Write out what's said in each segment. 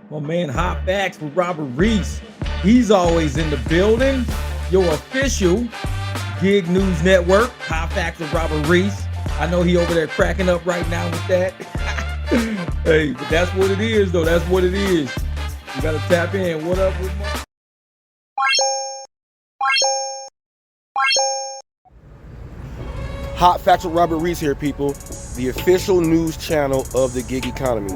My man Hot Facts with Robert Reese. He's always in the building. Your official gig news network, Hot Facts with Robert Reese. I know he over there cracking up right now with that. Hey, but that's what it is, though. That's what it is. You gotta tap in. What up with my... Hot Facts with Robert Reese here, people. The official news channel of the gig economy.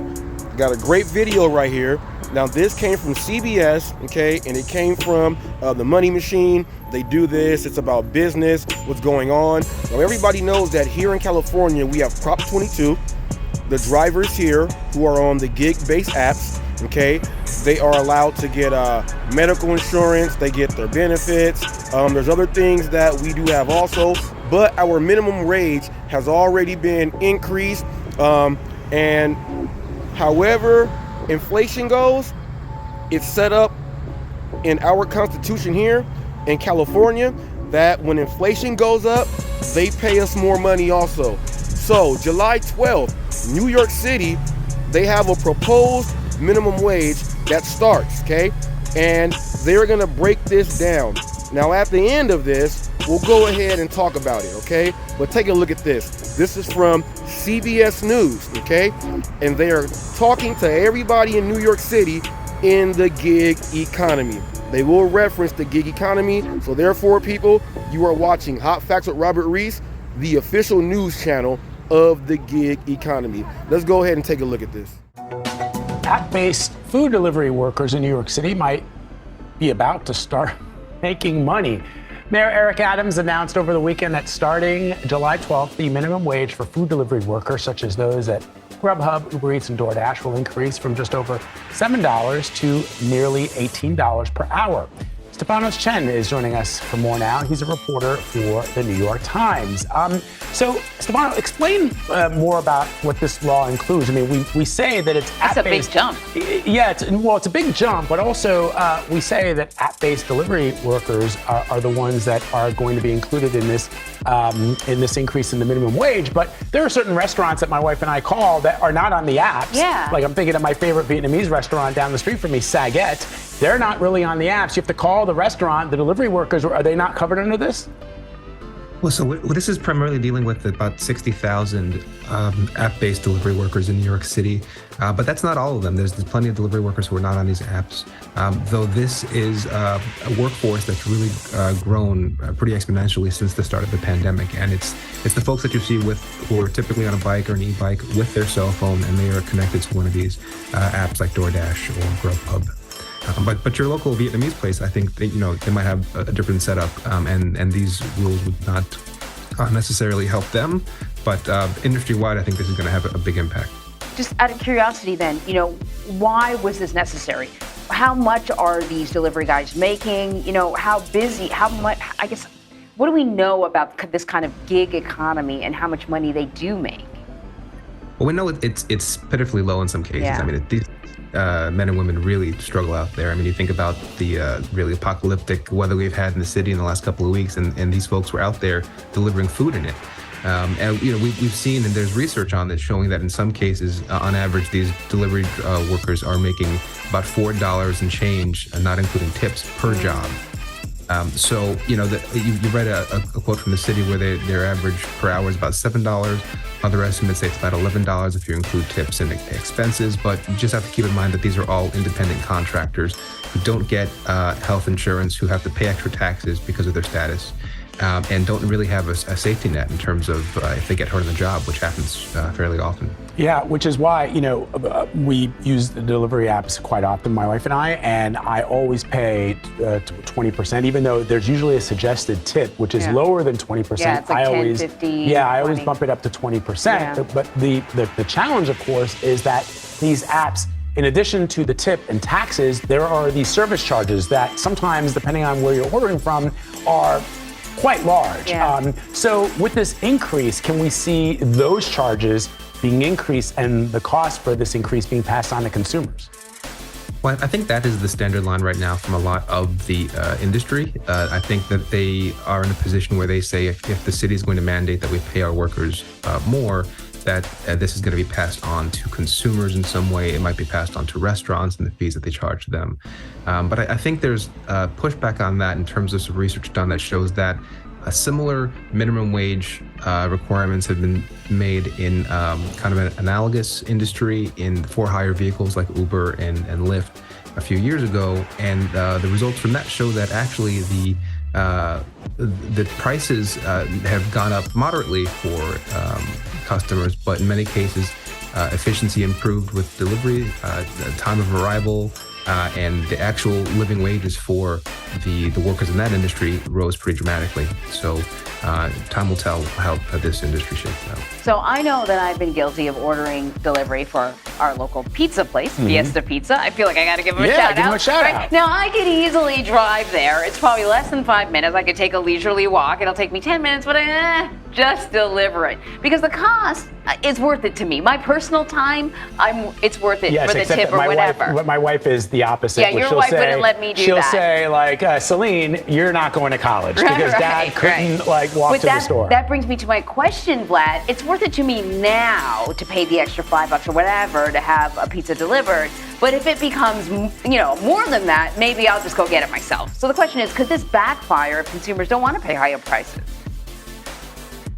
Got a great video right here. Now, this came from CBS, okay, and it came from the Money Machine. They do this. It's about business, what's going on. Now, everybody knows that here in California, we have Prop 22. The drivers here who are on the gig-based apps, okay, they are allowed to get medical insurance. They get their benefits. There's other things that we do have also, but our minimum wage has already been increased. And however inflation goes, it's set up in our Constitution here in California that when inflation goes up, they pay us more money also. So July 12th, New York City, they have a proposed minimum wage that starts, okay? And they're gonna break this down. Now at the end of this, we'll go ahead and talk about it, okay? But take a look at this. This is from CBS News, okay? And they are talking to everybody in New York City in the gig economy. They will reference the gig economy. So therefore, people, you are watching Hot Facts with Robert Reese, the official news channel of the gig economy. Let's go ahead and take a look at this. App-based food delivery workers in New York City might be about to start making money. Mayor Eric Adams announced over the weekend that starting July 12th, the minimum wage for food delivery workers, such as those at Grubhub, Uber Eats, and DoorDash, will increase from just over $7 to nearly $18 per hour. Stefanos Chen is joining us for more now. He's a reporter for the New York Times. So, Stefano, explain more about what this law includes. I mean, we say that it's That's app-based. a big jump. Yeah, it's a big jump, but also we say that app-based delivery workers are the ones that are going to be included in this increase in the minimum wage. But there are certain restaurants that my wife and I call that are not on the apps. Yeah. Like I'm thinking of my favorite Vietnamese restaurant down the street from me, Saget. They're not really on the apps. You have to call the restaurant. The delivery workers, are they not covered under this? Well, so what this is primarily dealing with about 60,000 app-based delivery workers in New York City, but that's not all of them. There's plenty of delivery workers who are not on these apps, though this is a workforce that's really grown pretty exponentially since the start of the pandemic. And it's the folks that you see who are typically on a bike or an e-bike with their cell phone, and they are connected to one of these apps like DoorDash or Grubhub. But your local Vietnamese place, I think they might have a different setup, and these rules would not necessarily help them. But industry-wide, I think this is going to have a big impact. Just out of curiosity then, why was this necessary? How much are these delivery guys making? How busy, how much, I guess, what do we know about this kind of gig economy and how much money they do make? Well, we know it's pitifully low in some cases. Yeah. I mean, these men and women really struggle out there. I mean, you think about the really apocalyptic weather we've had in the city in the last couple of weeks, and these folks were out there delivering food in it. And we've seen, and there's research on this showing that in some cases, on average, these delivery workers are making about $4 and change, not including tips, per job. So you read a quote from the city where their average per hour is about $7. Other estimates say it's about $11 if you include tips and expenses. But you just have to keep in mind that these are all independent contractors who don't get health insurance, who have to pay extra taxes because of their status, and don't really have a safety net in terms of if they get hurt on the job, which happens fairly often. Yeah, which is why, we use the delivery apps quite often, my wife and I always pay 20%, even though there's usually a suggested tip, which is lower than 20%. Yeah, it's like 10, 50, I always 20. bump it up to 20%. Yeah. But the challenge, of course, is that these apps, in addition to the tip and taxes, there are these service charges that sometimes, depending on where you're ordering from, are quite large. Yeah. So with this increase, can we see those charges being increased and the cost for this increase being passed on to consumers? Well, I think that is the standard line right now from a lot of the industry. I think that they are in a position where they say if the city is going to mandate that we pay our workers more, that this is going to be passed on to consumers in some way. It might be passed on to restaurants and the fees that they charge them. But I think there's pushback on that in terms of some research done that shows that a similar minimum wage requirements have been made in kind of an analogous industry in for-hire vehicles like Uber and Lyft a few years ago, and the results from that show that actually the prices have gone up moderately for customers, but in many cases efficiency improved with delivery, time of arrival, and the actual living wages for the workers in that industry rose pretty dramatically. So time will tell how this industry shapes out. So I know that I've been guilty of ordering delivery for our local pizza place, Fiesta Pizza. I feel like I got to give them a shout out. Give them a shout out. Now, I could easily drive there. It's probably less than 5 minutes. I could take a leisurely walk. It'll take me 10 minutes, but just deliver it. Because the cost is worth it to me. My personal time, it's worth it for the tip or whatever. My wife is the opposite. Yeah, your wife wouldn't let me do she'll that. She'll say, like, Celine, you're not going to college because Dad couldn't walk to the store. That brings me to my question, Vlad. It's worth it to me now to pay the extra $5 or whatever to have a pizza delivered. But if it becomes, more than that, maybe I'll just go get it myself. So the question is, could this backfire if consumers don't want to pay higher prices?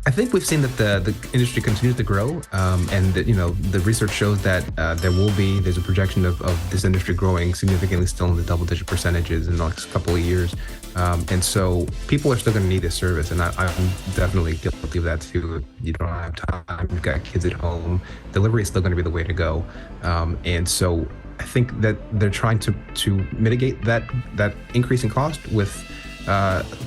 I think we've seen that the industry continues to grow, and that, the research shows that there's a projection of this industry growing significantly still in the double-digit percentages in the next couple of years. And so people are still going to need this service, and I'm definitely guilty of that too. You don't have time, you've got kids at home, delivery is still going to be the way to go. And so I think that they're trying to mitigate that increase in cost with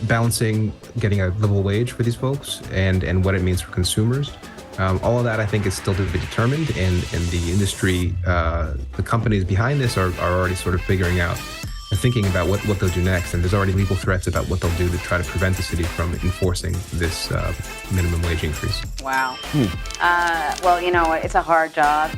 balancing getting a livable wage for these folks and what it means for consumers. All of that, I think, is still to be determined, and the industry, the companies behind this are already sort of figuring out and thinking about what they'll do next. And there's already legal threats about what they'll do to try to prevent the city from enforcing this minimum wage increase. Wow. Well, it's a hard job.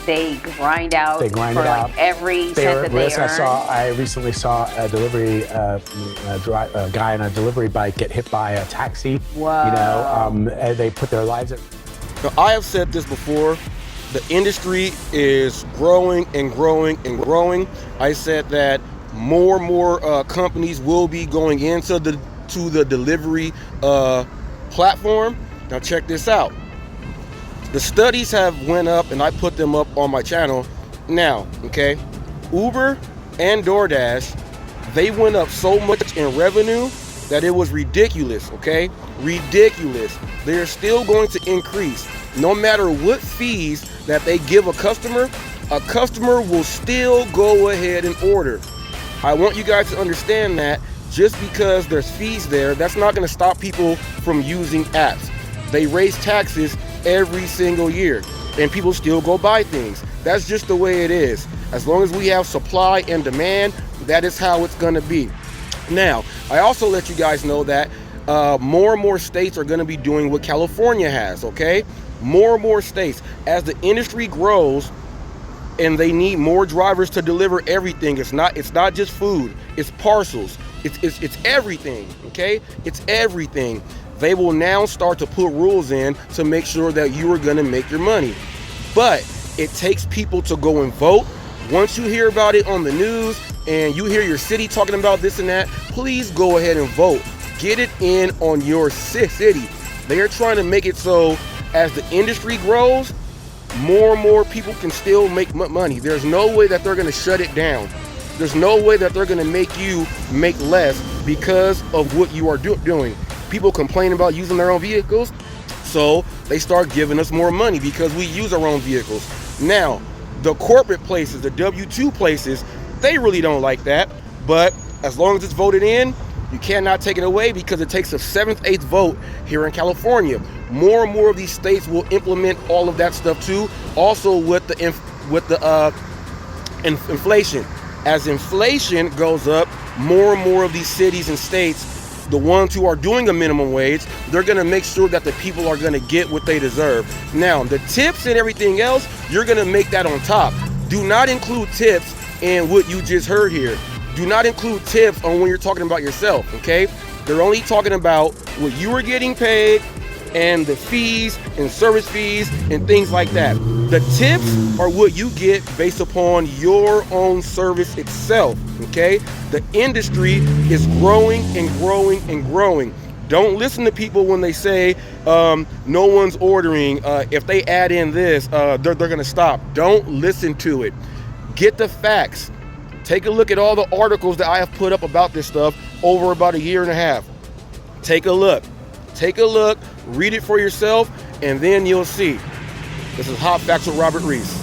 They grind out it out every cent that they earn. I recently saw a delivery a guy on a delivery bike get hit by a taxi. Whoa. They put their lives at. Now, I have said this before. The industry is growing and growing and growing. I said that more and more companies will be going into the delivery platform. Now check this out. The studies have went up, and I put them up on my channel. Now, okay, Uber and DoorDash, they went up so much in revenue that it was ridiculous, okay? Ridiculous. They're still going to increase. No matter what fees that they give a customer will still go ahead and order. I want you guys to understand that just because there's fees there, that's not going to stop people from using apps. They raise taxes every single year, and people still go buy things. That's just the way it is. As long as we have supply and demand, that is how it's going to be. Now, I also let you guys know that more and more states are going to be doing what California has, okay? More and more states. As the industry grows and they need more drivers to deliver everything, it's not just food, it's parcels, it's everything, okay? It's everything. They will now start to put rules in to make sure that you are going to make your money. But it takes people to go and vote. Once you hear about it on the news and you hear your city talking about this and that, please go ahead and vote. Get it in on your city. They are trying to make it so as the industry grows, more and more people can still make money. There's no way that they're going to shut it down. There's no way that they're going to make you make less because of what you are doing. People complain about using their own vehicles, so they start giving us more money because we use our own vehicles. Now, the corporate places, the W-2 places, they really don't like that, but as long as it's voted in, you cannot take it away because it takes a 7th, 8th vote here in California. More and more of these states will implement all of that stuff too. Also with the inflation. As inflation goes up, more and more of these cities and states, the ones who are doing a minimum wage, they're going to make sure that the people are going to get what they deserve. Now, the tips and everything else, you're going to make that on top. Do not include tips in what you just heard here. Do not include tips on when you're talking about yourself, okay? They're only talking about what you are getting paid and the fees and service fees and things like that. The tips are what you get based upon your own service itself, okay? The industry is growing and growing and growing. Don't listen to people when they say no one's ordering. If they add in this, they're going to stop. Don't listen to it. Get the facts. Take a look at all the articles that I have put up about this stuff over about a year and a half. Take a look. Take a look. Read it for yourself, and then you'll see. This is Hot Facts with Robert Reese.